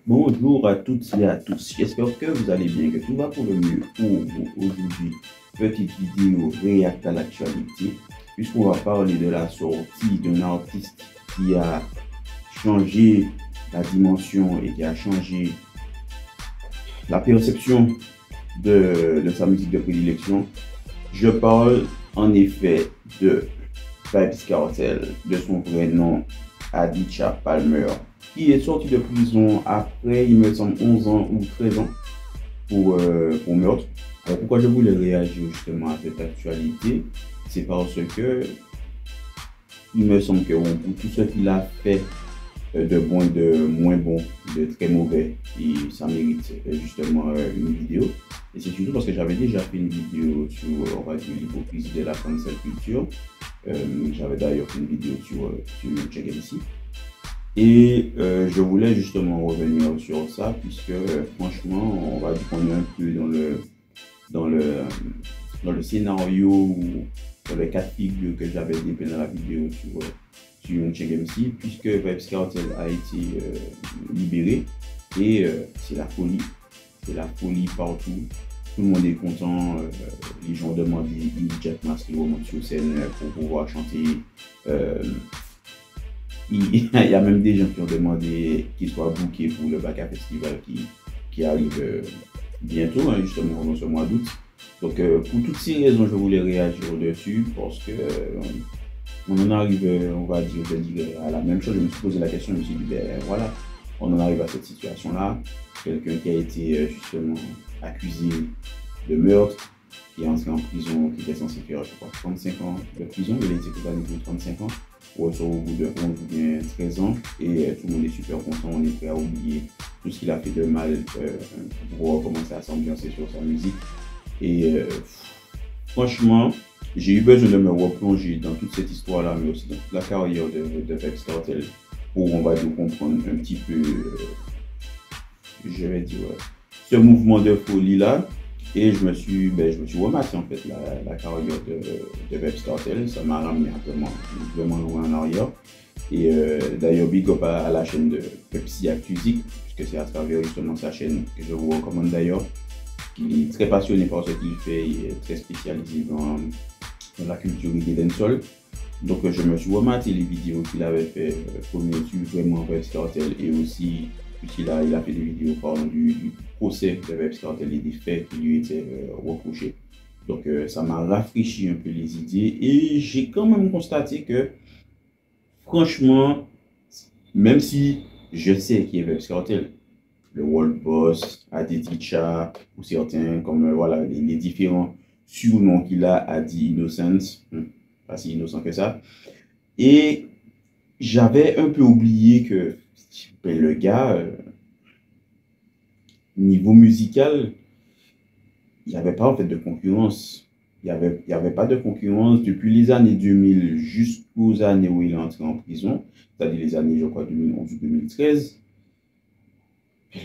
Bonjour à toutes et à tous. J'espère que vous allez bien, que tout va pour le mieux pour vous aujourd'hui. Petite vidéo réacte à l'actualité, puisqu'on va parler de la sortie d'un artiste qui a changé la dimension et qui a changé la perception de sa musique de prédilection. Je parle en effet de Vybz Kartel, de son vrai nom Adidja Palmer, qui est sorti de prison après, il me semble, 11 ans ou 13 ans pour meurtre. Alors pourquoi je voulais réagir justement à cette actualité? C'est parce que il me semble que bon, pour tout ce qu'il a fait de bon et de moins bon, de très mauvais, et ça mérite justement une vidéo. Et c'est surtout parce que j'avais déjà fait une vidéo sur, on va dire, l'hypocrisie de la cancel culture. J'avais d'ailleurs fait une vidéo sur Check MC. Et je voulais justement revenir sur ça, puisque franchement, on va dire qu'on est un peu dans le, dans le scénario ou dans le cas de figure que j'avais dépeint dans la vidéo sur Check MC, puisque Vybz Kartel a été libéré. Et c'est la folie. C'est la folie partout. Tout le monde est content. Les gens demandent immédiatement à ce qu'il remonte sur scène pour pouvoir chanter. Euh, il y a même des gens qui ont demandé qu'il soit booké pour le Baka Festival qui arrive bientôt, hein, justement dans ce mois d'août. Donc, pour toutes ces raisons, je voulais réagir dessus parce que on en arrive, on va dire, à la même chose. Je me suis posé la question, je me suis dit, ben voilà, on en arrive à cette situation-là. Quelqu'un qui a été justement accusé de meurtre, qui est entré en prison, qui était censé faire, je crois, 35 ans de prison. Il a été condamné pour 35 ans, ou au bout de 11 ou bien 13 ans. Et tout le monde est super content, on est prêt à oublier tout ce qu'il a fait de mal pour recommencer à s'ambiancer sur sa musique. Et franchement, j'ai eu besoin de me replonger dans toute cette histoire-là, mais aussi dans toute la carrière de Vybz Kartel, pour, on va dire, comprendre un petit peu, je vais dire, ce mouvement de folie-là. Et je me suis remassé en fait la carrière de Vybz Kartel. Ça m'a ramené vraiment, vraiment loin en arrière. Et d'ailleurs, big up à la chaîne de Pepsi Music, puisque c'est à travers justement sa chaîne que je vous recommande d'ailleurs. Il est très passionné par ce qu'il fait, il est très spécialisé dans la culture reggae dancehall. Donc je me suis rematé les vidéos qu'il avait fait pour sur vraiment Vybz Kartel, et aussi il a fait des vidéos parlant du procès de Vybz Kartel et des faits qui lui étaient reprochés. Donc ça m'a rafraîchi un peu les idées, et j'ai quand même constaté que franchement, même si je sais qui est Vybz Kartel, le World Boss, Adidja, ou certains comme voilà, les différents surnoms qu'il a, Adi Innocence, pas si innocent que ça. Et j'avais un peu oublié que ben, le gars, niveau musical, il n'y avait pas en fait de concurrence. Il y avait pas de concurrence depuis les années 2000 jusqu'aux années où il est entré en prison, c'est-à-dire les années, je crois, 2011 ou 2013.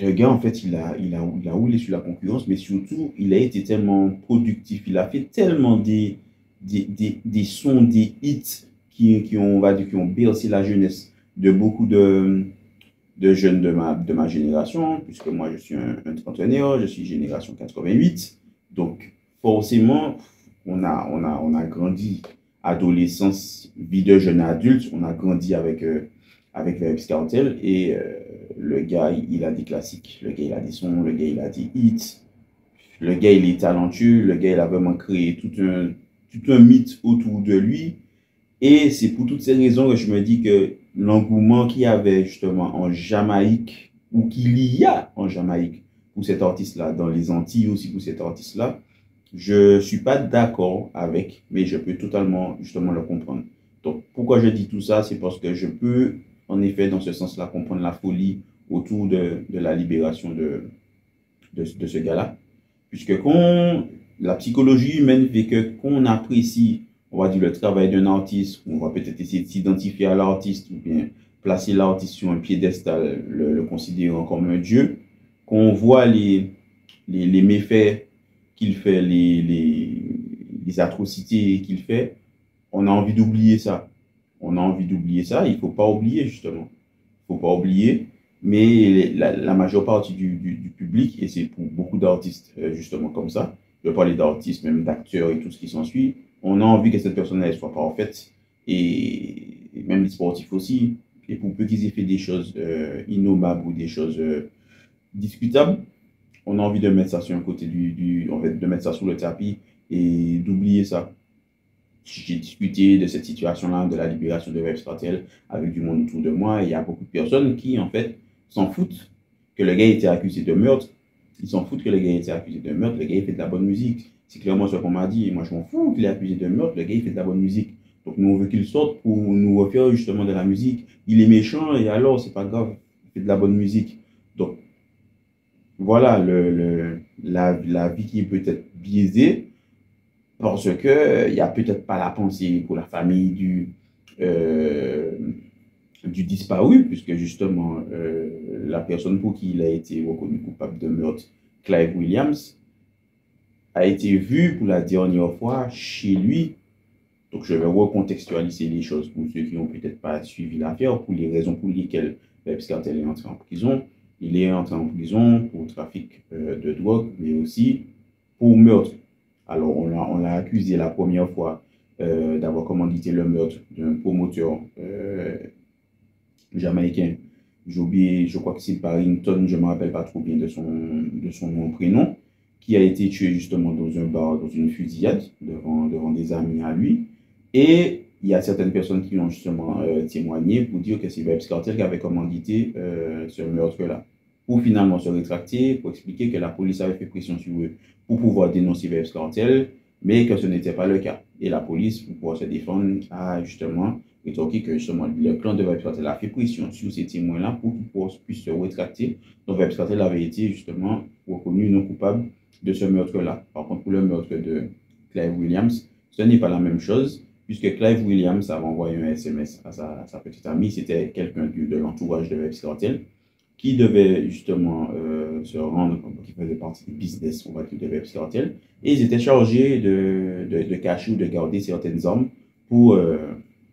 Le gars, en fait, il a roulé sur la concurrence, mais surtout, il a été tellement productif. Il a fait tellement des sons, des hits qui ont, on va dire, qui ont bercé la jeunesse de beaucoup de jeunes de ma génération, puisque moi, je suis un trentenaire, je suis génération 88. Donc, forcément, on a grandi adolescence, vie de jeune adulte, on a grandi avec Vybz Kartel, et le gars, il a des classiques, le gars, il a des sons, le gars, il a des hits, le gars, il est talentueux, le gars, il a vraiment créé tout un mythe autour de lui. Et c'est pour toutes ces raisons que je me dis que l'engouement qu'il y avait justement en Jamaïque, ou qu'il y a en Jamaïque pour cet artiste-là, dans les Antilles aussi pour cet artiste-là, je ne suis pas d'accord avec, mais je peux totalement justement le comprendre. Donc pourquoi je dis tout ça, c'est parce que je peux en effet dans ce sens-là comprendre la folie autour de la libération de ce gars-là. Puisque quand la psychologie humaine fait que qu'on apprécie, on va dire, le travail d'un artiste, on va peut-être essayer de s'identifier à l'artiste ou bien placer l'artiste sur un piédestal, le considérant comme un dieu, qu'on voit les méfaits qu'il fait, les atrocités qu'il fait, on a envie d'oublier ça. On a envie d'oublier ça. Il ne faut pas oublier, justement. Il ne faut pas oublier. mais la majeure partie du public, et c'est pour beaucoup d'artistes justement comme ça, je vais parler d'artistes, même d'acteurs et tout ce qui s'ensuit, on a envie que cette personne-là soit parfaite, et même les sportifs aussi, et pour peu qu'ils aient fait des choses innommables ou des choses discutables, on a envie de mettre ça sur un côté en fait, de mettre ça sous le tapis et d'oublier ça. J'ai discuté de cette situation-là, de la libération de Vybz Kartel avec du monde autour de moi. Et il y a beaucoup de personnes qui, en fait, s'en foutent que le gars ait été accusé de meurtre. Ils s'en foutent que le gars ait été accusé de meurtre. Le gars, il fait de la bonne musique. C'est clairement ce qu'on m'a dit. Et moi, je m'en fous qu'il est accusé de meurtre. Le gars, il fait de la bonne musique. Donc, nous, on veut qu'il sorte pour nous refaire justement de la musique. Il est méchant et alors, c'est pas grave. Il fait de la bonne musique. Donc, voilà la vie qui est peut-être biaisée parce que il n'y a peut-être pas la pensée pour la famille euh, du disparu, puisque justement, la personne pour qui il a été reconnu coupable de meurtre, Clive Williams, a été vue pour la dernière fois chez lui. Donc, je vais recontextualiser les choses pour ceux qui n'ont peut-être pas suivi l'affaire, pour les raisons pour lesquelles Vybz Kartel est entré en prison. Il est entré en prison pour trafic de drogue, mais aussi pour meurtre. Alors, on l'a accusé la première fois d'avoir commandité le meurtre d'un promoteur jamaïcain. J'ai oublié, je crois que c'est Barrington, je ne me rappelle pas trop bien de son nom prénom, qui a été tué justement dans un bar, dans une fusillade, devant des amis à lui. Et il y a certaines personnes qui ont justement témoigné pour dire que c'est Vybz Kartel qui avait commandité ce meurtre-là. Pour finalement se rétracter, pour expliquer que la police avait fait pression sur eux pour pouvoir dénoncer Vybz Kartel, mais que ce n'était pas le cas. Et la police, pour pouvoir se défendre, a justement rétorqué que justement le clan de Vybz Kartel a fait pression sur ces témoins-là pour qu'ils puissent se rétracter. Donc Vybz Kartel avait été justement reconnu non coupable de ce meurtre-là. Par contre, pour le meurtre de Clive Williams, ce n'est pas la même chose, puisque Clive Williams avait envoyé un SMS à sa petite amie, c'était quelqu'un de l'entourage de Vybz Kartel, qui devait justement se rendre, qui faisait partie du business, on va dire, de Vybz Kartel, et ils étaient chargés de cacher ou de garder certaines armes pour,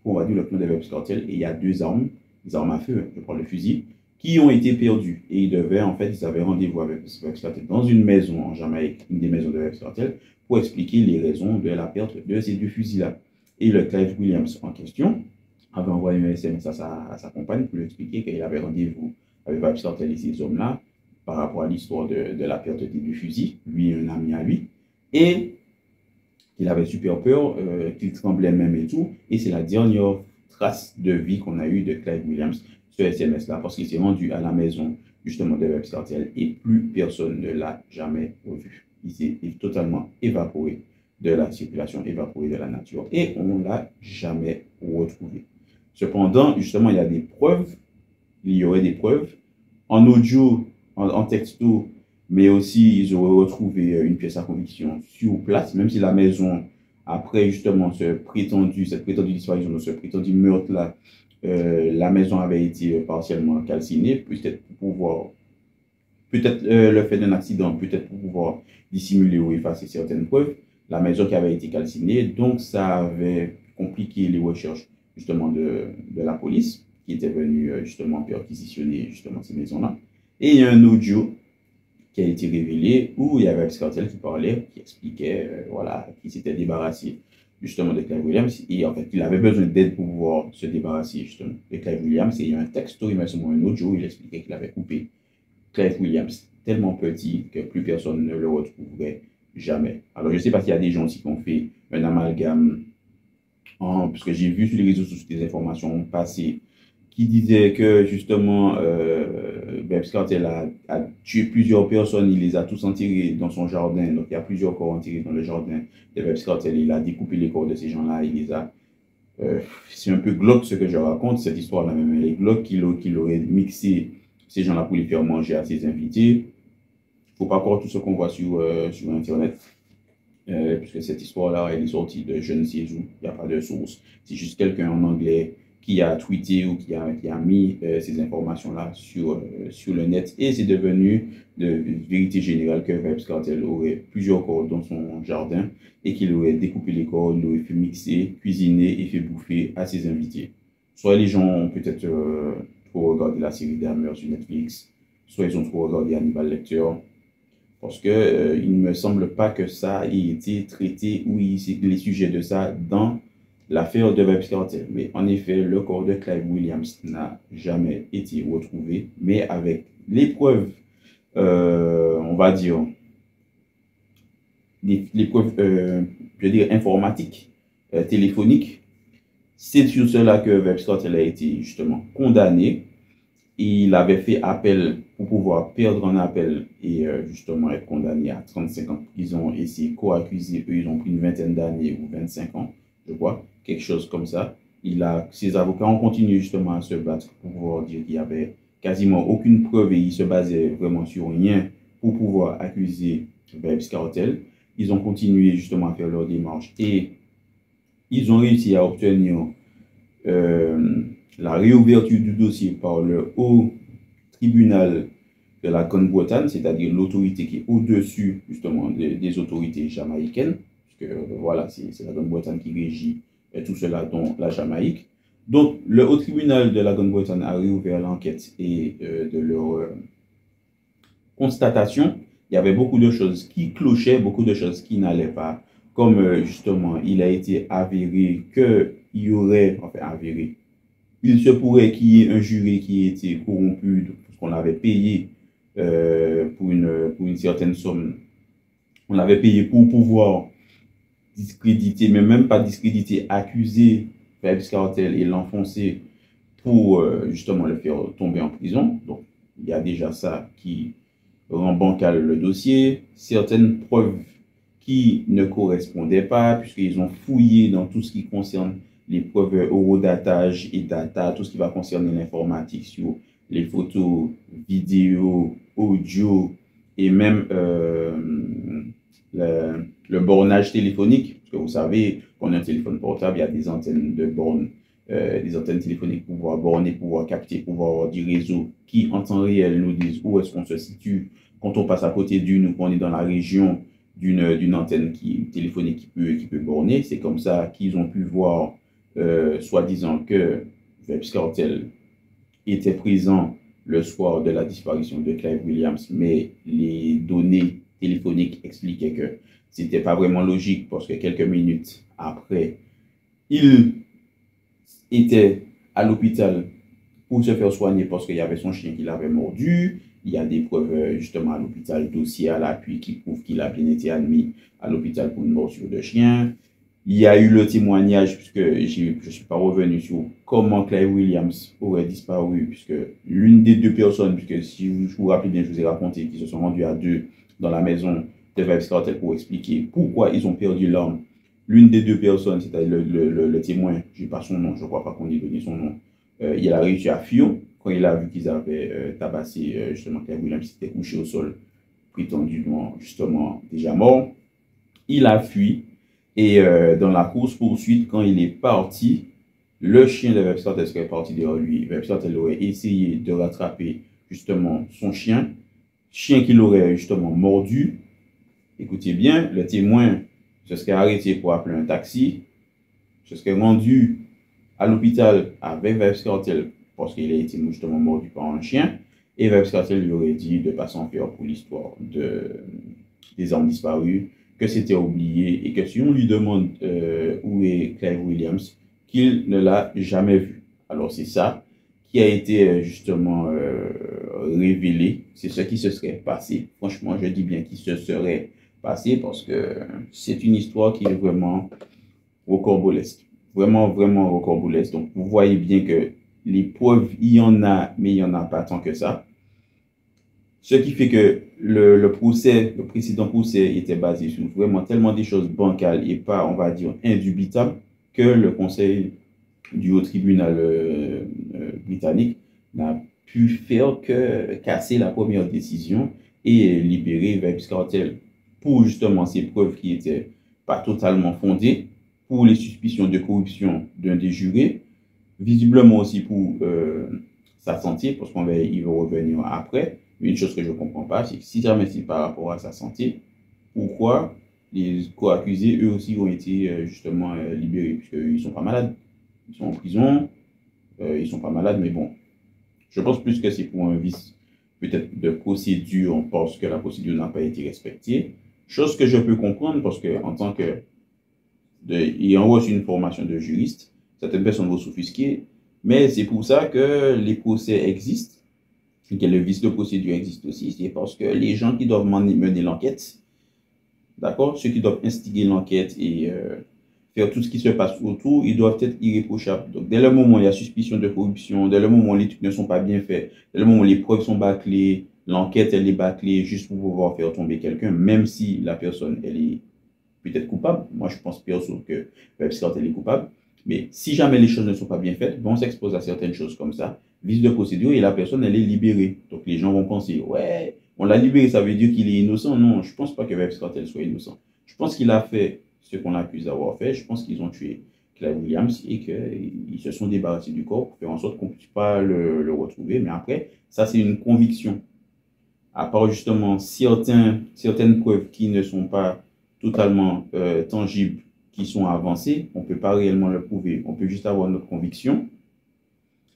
on va dire, le clan de Vybz Kartel. Et il y a deux armes, des armes à feu, je prends le fusil, qui ont été perdues. Et ils devaient, en fait, ils avaient rendez-vous avec Vybz Kartel dans une maison en Jamaïque, une des maisons de Vybz Kartel, pour expliquer les raisons de la perte de ces deux fusils-là. Et le Clive Williams en question avait envoyé un SMS à sa compagne pour lui expliquer qu'il avait rendez-vous avec Vybz Kartel et ces hommes-là par rapport à l'histoire de la perte des deux fusils, lui et un ami à lui. Et il avait super peur, qu'il tremblait même et tout. Et c'est la dernière trace de vie qu'on a eue de Clive Williams, ce SMS-là, parce qu'il s'est rendu à la maison justement de Vybz Kartel et plus personne ne l'a jamais revu. Il s'est totalement évaporé de la circulation, évaporé de la nature et on ne l'a jamais retrouvé. Cependant, justement, il y a des preuves, il y aurait des preuves en audio, en texto, mais aussi ils auraient retrouvé une pièce à conviction sur place, même si la maison, après justement cette prétendue disparition de ce prétendu meurtre-là, la maison avait été partiellement calcinée, peut-être pour pouvoir, peut-être le fait d'un accident, peut-être pour pouvoir dissimuler ou effacer certaines preuves, la maison qui avait été calcinée, donc ça avait compliqué les recherches justement de la police qui était venue justement perquisitionner justement ces maisons-là. Et il y a un audio qui a été révélé où il y avait Vybz Kartel qui parlait, qui expliquait voilà, qu'il s'était débarrassé justement de Clive Williams et en fait il avait besoin d'aide pour pouvoir se débarrasser justement de Clive Williams. Et il y a un texto, il m'a sûrement un audio, il expliquait qu'il avait coupé Clive Williams tellement petit que plus personne ne le retrouverait jamais. Alors je ne sais pas s'il y a des gens aussi qui ont fait un amalgame, parce que j'ai vu sur les réseaux sociaux des informations passées qui disaient que justement Vybz Kartel a tué plusieurs personnes, il les a tous enterrés dans son jardin, donc il y a plusieurs corps enterrés dans le jardin de Vybz Kartel, il a découpé les corps de ces gens-là, il les a... c'est un peu glauque ce que je raconte, cette histoire-là même, elle est glauque qu'il aurait mixé ces gens-là pour les faire manger à ses invités. Il ne faut pas croire tout ce qu'on voit sur Internet. Puisque cette histoire-là, elle est sortie de je ne sais où, il n'y a pas de source. C'est juste quelqu'un en anglais qui a tweeté ou qui a mis ces informations-là sur le net. Et c'est devenu de vérité générale que Vybz Kartel aurait plusieurs corps dans son jardin et qu'il aurait découpé les corps, l'aurait fait mixer, cuisiner et fait bouffer à ses invités. Soit les gens ont peut-être trop regardé la série Dahmer sur Netflix, soit ils ont trop regardé Hannibal Lecter. Parce que il ne me semble pas que ça ait été traité ou les sujets de ça dans l'affaire de Vybz Kartel. Mais en effet, le corps de Clive Williams n'a jamais été retrouvé. Mais avec les preuves, on va dire, les preuves, je veux dire, informatiques, téléphoniques, c'est sur cela que Vybz Kartel a été justement condamné. Il avait fait appel pour pouvoir perdre en appel et justement être condamné à 35 ans de prison. Et ses co-accusés, eux, ils ont pris une vingtaine d'années ou 25 ans, je crois, quelque chose comme ça. Ses avocats ont continué justement à se battre pour pouvoir dire qu'il n'y avait quasiment aucune preuve et ils se basaient vraiment sur rien pour pouvoir accuser Vybz Kartel. Ils ont continué justement à faire leur démarche et ils ont réussi à obtenir la réouverture du dossier par le haut tribunal de la Grande-Bretagne, c'est-à-dire l'autorité qui est au-dessus justement des autorités jamaïcaines, puisque voilà, c'est la Grande-Bretagne qui régit tout cela, dont la Jamaïque. Donc, le haut tribunal de la Grande-Bretagne a réouvert l'enquête et de leur constatation, il y avait beaucoup de choses qui clochaient, beaucoup de choses qui n'allaient pas, comme justement, il a été avéré qu'il y aurait, enfin avéré, il se pourrait qu'il y ait un jury qui ait été corrompu, parce qu'on avait payé pour une certaine somme. On avait payé pour pouvoir discréditer, mais même pas discréditer, accuser Vybz Kartel et l'enfoncer pour justement le faire tomber en prison. Donc, il y a déjà ça qui rend bancal le dossier. Certaines preuves qui ne correspondaient pas, puisqu'ils ont fouillé dans tout ce qui concerne les preuves horodatage et data, tout ce qui va concerner l'informatique sur les photos, vidéos, audio et même le bornage téléphonique. Parce que vous savez, quand on a un téléphone portable, il y a des antennes de bornes, des antennes téléphoniques pour pouvoir borner, pour pouvoir capter, pour pouvoir avoir du réseau qui, en temps réel, nous disent où est-ce qu'on se situe quand on passe à côté d'une ou qu'on est dans la région d'une antenne téléphonique qui peut borner. C'est comme ça qu'ils ont pu voir soi-disant que Vybz Kartel était présent le soir de la disparition de Clive Williams, mais les données téléphoniques expliquaient que c'était pas vraiment logique parce que quelques minutes après, il était à l'hôpital pour se faire soigner parce qu'il y avait son chien qui l'avait mordu. Il y a des preuves justement à l'hôpital, dossier à l'appui qui prouvent qu'il a bien été admis à l'hôpital pour une morsure de chien. Il y a eu le témoignage, puisque je ne suis pas revenu sur comment Clive Williams aurait disparu, puisque l'une des deux personnes, puisque si vous vous rappelez bien, je vous ai raconté qu'ils se sont rendus à deux dans la maison de Vybz Kartel pour expliquer pourquoi ils ont perdu l'arme. L'une des deux personnes, c'est-à-dire le témoin, je n'ai pas son nom, je ne crois pas qu'on ait donné son nom, il a réussi à fuir quand il a vu qu'ils avaient tabassé justement Clive Williams, qui était couché au sol, prétendument justement déjà mort. Il a fui. Et dans la course-poursuite, quand il est parti, le chien de Vybz Kartel serait parti derrière lui. Vybz Kartel aurait essayé de rattraper justement son chien qui l'aurait justement mordu. Écoutez bien, le témoin se serait arrêté pour appeler un taxi, se serait rendu à l'hôpital avec Vybz Kartel parce qu'il a été justement mordu par un chien. Et Vybz Kartel lui aurait dit de ne pas s'en faire pour l'histoire des armes disparues, que c'était oublié et que si on lui demande où est Clive Williams, qu'il ne l'a jamais vu. Alors c'est ça qui a été justement révélé, c'est ce qui se serait passé. Franchement, je dis bien qu'il se serait passé parce que c'est une histoire qui est vraiment rocambolesque. Vraiment, vraiment rocambolesque. Donc vous voyez bien que les preuves, il y en a, mais il n'y en a pas tant que ça. Ce qui fait que le précédent procès était basé sur vraiment tellement des choses bancales et pas, on va dire, indubitables, que le conseil du haut tribunal britannique n'a pu faire que casser la première décision et libérer Vybz Kartel pour justement ces preuves qui n'étaient pas totalement fondées, pour les suspicions de corruption d'un des jurés, visiblement aussi pour sa santé, parce qu'on va y revenir après. Mais une chose que je ne comprends pas, c'est que si jamais c'est par rapport à sa santé, pourquoi les co-accusés, eux aussi, ont été justement libérés, puisqu'ils ne sont pas malades. Ils sont en prison, ils ne sont pas malades, mais bon, Je pense plus que c'est pour un vice peut-être de procédure parce que la procédure n'a pas été respectée. Chose que je peux comprendre parce que en tant que ayant reçu une formation de juriste, certaines personnes vont s'offusquer, mais c'est pour ça que les procès existent et que le vice de procédure existe aussi. C'est parce que les gens qui doivent mener l'enquête, d'accord, ceux qui doivent instiguer l'enquête et faire tout ce qui se passe autour, ils doivent être irréprochables. Donc, dès le moment où il y a suspicion de corruption, dès le moment où les trucs ne sont pas bien faits, dès le moment où les preuves sont bâclées, l'enquête, elle est bâclée juste pour pouvoir faire tomber quelqu'un, même si la personne, elle est peut-être coupable. Moi, je pense perso que Webscott, elle est coupable. Mais si jamais les choses ne sont pas bien faites, on s'expose à certaines choses comme ça, vice de procédure, et la personne, elle est libérée. Donc, les gens vont penser, ouais, on l'a libéré, ça veut dire qu'il est innocent. Non, je ne pense pas que Webscott, elle soit innocent. Je pense qu'il a fait ce qu'on l'accuse d'avoir fait. Je pense qu'ils ont tué Claire Williams et qu'ils se sont débarrassés du corps pour faire en sorte qu'on ne puisse pas le retrouver. Mais après, ça, c'est une conviction. À part justement certaines preuves qui ne sont pas totalement tangibles, qui sont avancées, on ne peut pas réellement le prouver. On peut juste avoir notre conviction,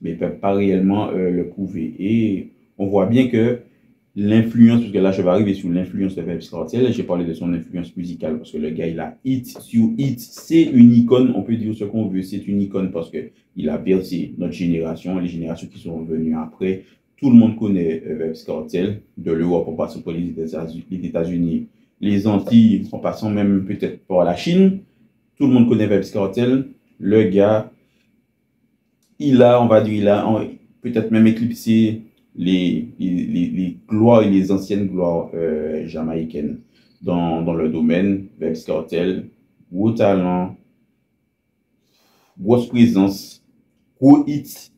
mais ne peut pas réellement le prouver. Et on voit bien que l'influence, parce que là je vais arriver sur l'influence de Vybz Kartel, j'ai parlé de son influence musicale, parce que le gars il a hit sur hit, c'est une icône, on peut dire ce qu'on veut, c'est une icône parce qu'il a bercé notre génération, les générations qui sont venues après. Tout le monde connaît Vybz Kartel, de l'Europe en passant par les États-Unis, les Antilles, en passant même peut-être par la Chine. Tout le monde connaît Vybz Kartel. Le gars, on va dire, il a peut-être même éclipsé les gloires et les anciennes gloires jamaïcaines dans le domaine. Vybz Kartel, gros talent, grosse présence, gros hit.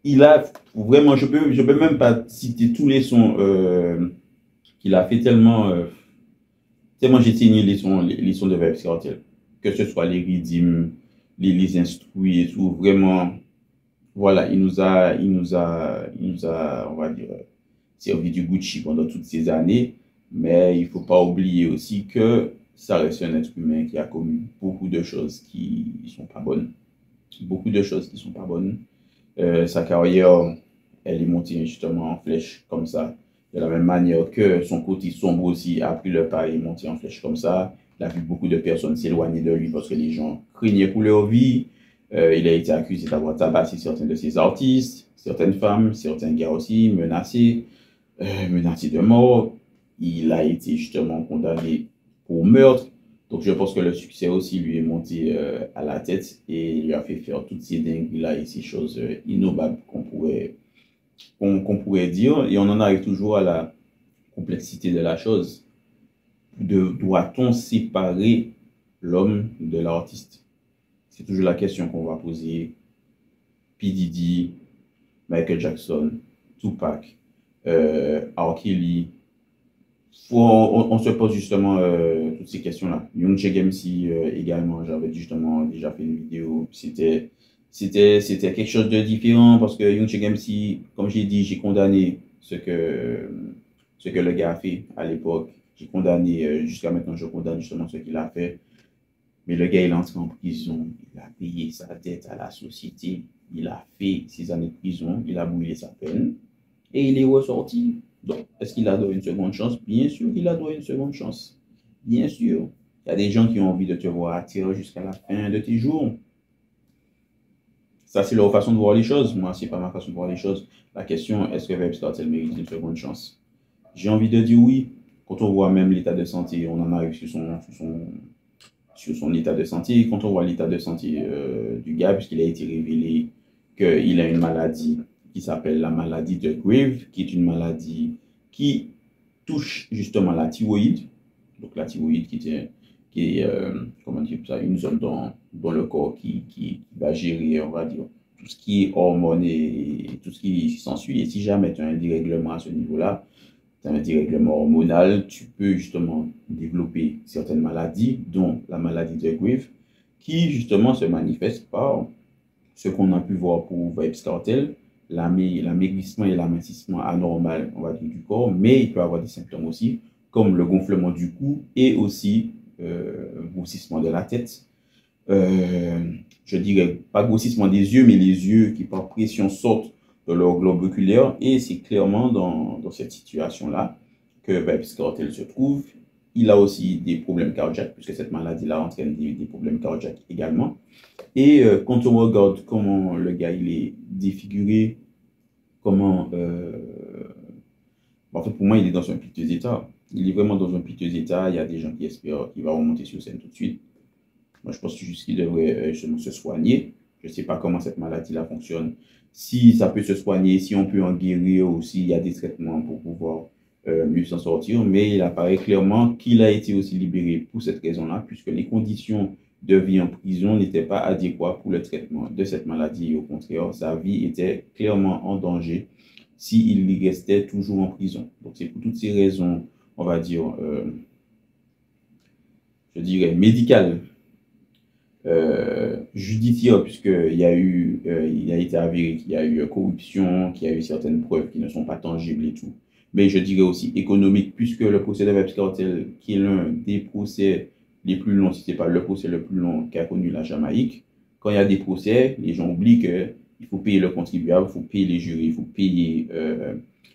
Il a vraiment, je peux même pas citer tous les sons qu'il a fait tellement j'ai signé les sons de Vybz Kartel. Que ce soit les rythmes, les instruits et tout, vraiment, voilà, il nous a, on va dire, servi du Gucci pendant toutes ces années. Mais il ne faut pas oublier aussi que ça reste un être humain qui a commis beaucoup de choses qui ne sont pas bonnes. Beaucoup de choses qui ne sont pas bonnes. Sa carrière, elle est montée justement en flèche comme ça. De la même manière que son côté sombre aussi a pris le pas et est monté en flèche comme ça. Il a vu beaucoup de personnes s'éloigner de lui parce que les gens craignaient pour leur vie. Il a été accusé d'avoir tabassé certains de ses artistes, certaines femmes, certains gars aussi, menacés de mort. Il a été justement condamné pour meurtre. Donc je pense que le succès aussi lui est monté à la tête et lui a fait faire toutes ces dingueries-là et ces choses innovables qu'on pourrait dire. Et on en arrive toujours à la complexité de la chose. Doit-on séparer l'homme de l'artiste? C'est toujours la question qu'on va poser. P. Diddy, Michael Jackson, Tupac, R. Kelly. On se pose justement toutes ces questions-là. Young Thug MC également, j'avais justement déjà fait une vidéo. C'était quelque chose de différent parce que Young Thug MC, comme j'ai dit, j'ai condamné ce que le gars a fait à l'époque. J'ai condamné, jusqu'à maintenant, je condamne justement ce qu'il a fait. Mais le gars, il est entré en prison, il a payé sa dette à la société, il a fait 6 années de prison, il a brûlé sa peine et il est ressorti. Donc, est-ce qu'il a droit à une seconde chance? Bien sûr qu'il a droit à une seconde chance. Bien sûr. Il y a des gens qui ont envie de te voir attirer jusqu'à la fin de tes jours. Ça, c'est leur façon de voir les choses. Moi, ce n'est pas ma façon de voir les choses. La question, est-ce que Vybz Kartel mérite une seconde chance? J'ai envie de dire oui. Quand on voit même l'état de santé, on en arrive sur son état de santé. Quand on voit l'état de santé du gars, puisqu'il a été révélé qu'il a une maladie qui s'appelle la maladie de Graves, qui est une maladie qui touche justement la thyroïde. Donc la thyroïde qui est comment dire ça, une zone dans le corps qui va gérer, on va dire, tout ce qui est hormones et tout ce qui s'ensuit. Et si jamais tu as un dérèglement à ce niveau-là, tu as un dérèglement hormonal, tu peux justement développer certaines maladies, dont la maladie de Graves, qui justement se manifeste par ce qu'on a pu voir pour Vybz Kartel, l'amaigrissement et l'amincissement anormal, on va dire, du corps, mais il peut avoir des symptômes aussi, comme le gonflement du cou et aussi grossissement de la tête. Je dirais pas grossissement des yeux, mais les yeux qui par pression sortent dans leur globe oculaire. Et c'est clairement dans cette situation-là que Vybz Kartel se trouve. Il a aussi des problèmes cardiaques, puisque cette maladie-là entraîne des problèmes cardiaques également. Et quand on regarde comment le gars il est défiguré, comment... en fait, pour moi, il est dans un piteux état. Il est vraiment dans un piteux état. Il y a des gens qui espèrent qu'il va remonter sur scène tout de suite. Moi, je pense juste qu'il devrait se soigner. Je ne sais pas comment cette maladie-là fonctionne. Si ça peut se soigner, si on peut en guérir ou s'il y a des traitements pour pouvoir mieux s'en sortir. Mais il apparaît clairement qu'il a été aussi libéré pour cette raison-là, puisque les conditions de vie en prison n'étaient pas adéquates pour le traitement de cette maladie. Au contraire, sa vie était clairement en danger s'il y restait toujours en prison. Donc, c'est pour toutes ces raisons, on va dire, je dirais, médicales, judiciaire, puisqu'il y a eu, il a été avéré qu'il y a eu corruption, qu'il y a eu certaines preuves qui ne sont pas tangibles et tout. Mais je dirais aussi économique, puisque le procès de Vybz Kartel, qui est l'un des procès les plus longs, si ce n'est pas le procès le plus long qu'a connu la Jamaïque, quand il y a des procès, les gens oublient qu'il faut payer le contribuable, il faut payer les jurys, il faut payer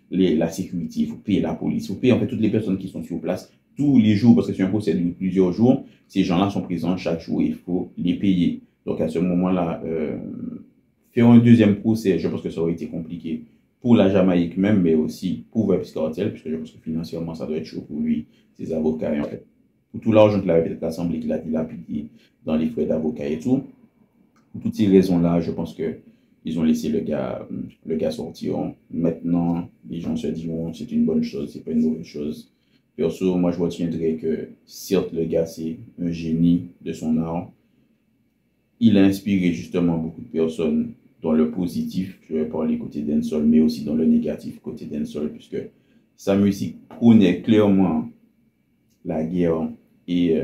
la sécurité, il faut payer la police, il faut payer en fait toutes les personnes qui sont sur place tous les jours, parce que c'est un procès de plusieurs jours. Ces gens-là sont présents chaque jour et il faut les payer. Donc à ce moment-là, faire un deuxième procès, je pense que ça aurait été compliqué pour la Jamaïque même, mais aussi pour Vybz Kartel, puisque je pense que financièrement, ça doit être chaud pour lui, ses avocats, et en fait, pour tout l'argent qu'il avait peut-être rassemblé, qu'il a dilapidé dans les frais d'avocats et tout. Pour toutes ces raisons-là, je pense qu'ils ont laissé le gars sortir. Maintenant, les gens se diront c'est une bonne chose, c'est pas une mauvaise chose. Perso, moi, je retiendrai que, certes, le gars, c'est un génie de son art. Il a inspiré justement beaucoup de personnes dans le positif, je vais parler côté dancehall, mais aussi dans le négatif côté dancehall, puisque sa musique prônait clairement la guerre et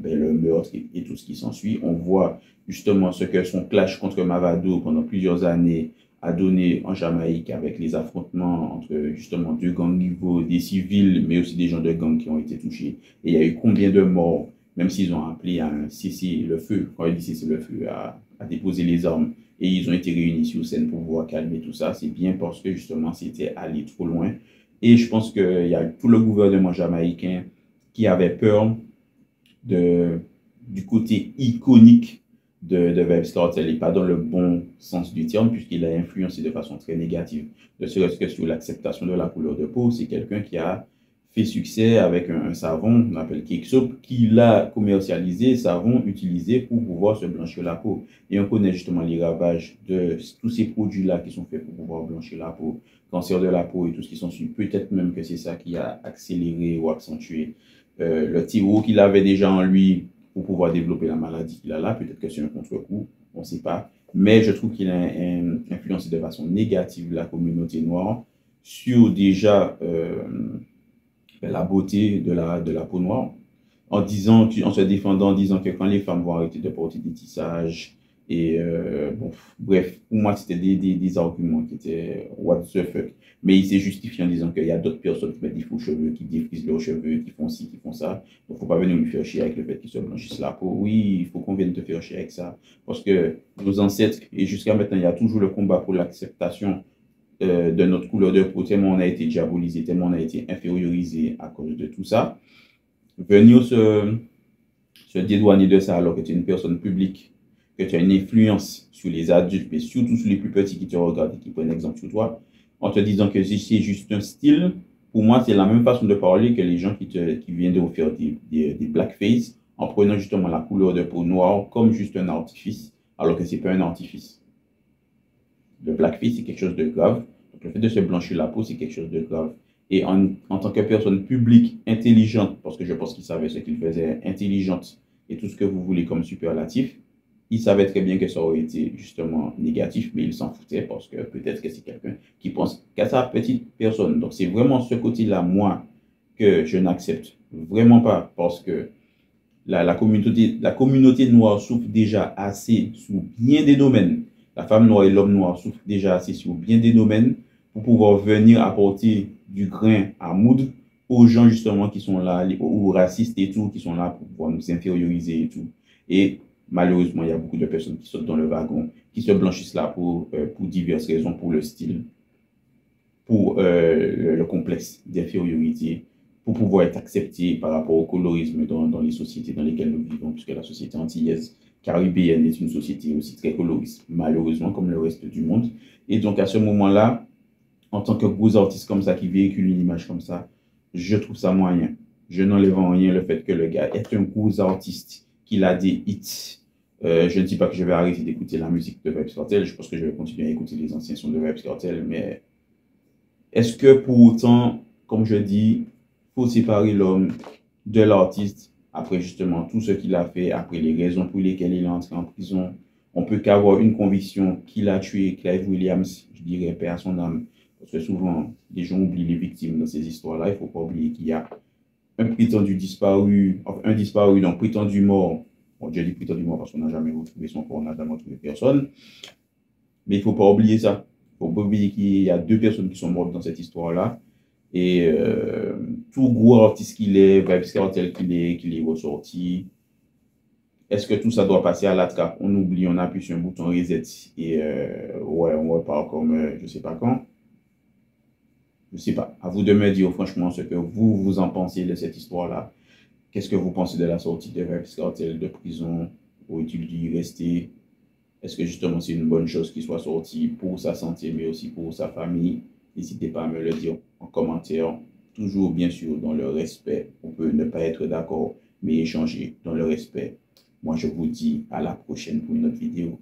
le meurtre et tout ce qui s'ensuit. On voit justement ce que son clash contre Mavado pendant plusieurs années a donné en Jamaïque avec les affrontements entre justement deux gangs rivaux, des civils, mais aussi des gens de gangs qui ont été touchés. Et il y a eu combien de morts, même s'ils ont appelé à un cessez-le-feu, quand ils disent cessez-le-feu, à déposer les armes, et ils ont été réunis sur scène pour pouvoir calmer tout ça. C'est bien parce que justement c'était allé trop loin. Et je pense qu'il y a tout le gouvernement jamaïcain qui avait peur du côté iconique de Vybz Kartel, et pas dans le bon sens du terme, puisqu'il a influencé de façon très négative, ne serait-ce que sur l'acceptation de la couleur de peau. C'est quelqu'un qui a fait succès avec un savon, on appelle Cake Soap, qu'il a commercialisé, savon utilisé pour pouvoir se blanchir la peau. Et on connaît justement les ravages de tous ces produits-là qui sont faits pour pouvoir blanchir la peau, cancer de la peau et tout ce qui s'ensuit. Peut-être même que c'est ça qui a accéléré ou accentué le tyro qu'il avait déjà en lui pour pouvoir développer la maladie qu'il a là. Peut-être que c'est un contre-coup, on ne sait pas. Mais je trouve qu'il a influencé de façon négative la communauté noire sur déjà la beauté de la peau noire, en se défendant, en disant que quand les femmes vont arrêter de porter des tissages, et bon, bref, pour moi, c'était des arguments qui étaient what the fuck. Mais il s'est justifié en disant qu'il y a d'autres personnes qui mettent des faux cheveux, qui défrisent leurs cheveux, qui font ci, qui font ça. Donc, il ne faut pas venir lui faire chier avec le fait qu'ils se blanchissent la peau. Oui, il faut qu'on vienne te faire chier avec ça. Parce que nos ancêtres, et jusqu'à maintenant, il y a toujours le combat pour l'acceptation de notre couleur de peau, tellement on a été diabolisé, tellement on a été infériorisé à cause de tout ça. Venir se dédouaner de ça alors que tu es une personne publique, que tu as une influence sur les adultes, mais surtout sur les plus petits qui te regardent et qui prennent exemple sur toi, en te disant que c'est juste un style. Pour moi, c'est la même façon de parler que les gens qui viennent de vous faire des blackface en prenant justement la couleur de peau noire comme juste un artifice, alors que ce n'est pas un artifice. Le blackface, c'est quelque chose de grave. Donc, le fait de se blanchir la peau, c'est quelque chose de grave. Et en tant que personne publique, intelligente, parce que je pense qu'il savait ce qu'il faisait, intelligente et tout ce que vous voulez comme superlatif, il savait très bien que ça aurait été justement négatif, mais il s'en foutait parce que peut-être que c'est quelqu'un qui pense qu'à sa petite personne. Donc c'est vraiment ce côté-là, moi, que je n'accepte vraiment pas, parce que la communauté noire souffre déjà assez sous bien des domaines. La femme noire et l'homme noir souffrent déjà assez sur bien des domaines pour pouvoir venir apporter du grain à moudre aux gens justement qui sont là, aux racistes et tout, qui sont là pour pouvoir nous inférioriser et tout. Et malheureusement, il y a beaucoup de personnes qui sautent dans le wagon, qui se blanchissent là pour diverses raisons, pour le style, pour le complexe d'infériorité, pour pouvoir être accepté par rapport au colorisme dans les sociétés dans lesquelles nous vivons, puisque la société antillaise caribéenne est une société aussi très coloriste, malheureusement, comme le reste du monde. Et donc, à ce moment-là, en tant que gros artiste comme ça, qui véhicule une image comme ça, je trouve ça moyen. Je n'enlève en rien le fait que le gars est un gros artiste, qu'il a des hits. Je ne dis pas que je vais arrêter d'écouter la musique de Vybz Kartel, je pense que je vais continuer à écouter les anciens sons de Vybz Kartel, mais est-ce que pour autant, comme je dis, faut séparer l'homme de l'artiste après justement tout ce qu'il a fait, après les raisons pour lesquelles il est entré en prison? On peut qu'avoir une conviction qu'il a tué Clive Williams, je dirais paix à son âme, parce que souvent les gens oublient les victimes dans ces histoires-là. Il ne faut pas oublier qu'il y a un prétendu disparu, enfin, un disparu, donc prétendu mort. Bon, je dis prétendu mort parce qu'on n'a jamais retrouvé son corps, on n'a jamais retrouvé personne. Mais il ne faut pas oublier ça. Il ne faut pas oublier qu'il y a 2 personnes qui sont mortes dans cette histoire-là. Et tout gros artiste qu'il est, Vybz Kartel qu'il est ressorti, est-ce que tout ça doit passer à la trappe? On oublie, on appuie sur un bouton reset et ouais, on repart comme je ne sais pas quand. Je ne sais pas. À vous de me dire franchement ce que vous en pensez de cette histoire-là. Qu'est-ce que vous pensez de la sortie de Vybz Kartel de prison? Où est-il dû y rester? Est-ce que justement c'est une bonne chose qu'il soit sorti pour sa santé, mais aussi pour sa famille? N'hésitez pas à me le dire en commentaire. Toujours bien sûr dans le respect. On peut ne pas être d'accord, mais échanger dans le respect. Moi, je vous dis à la prochaine pour une autre vidéo.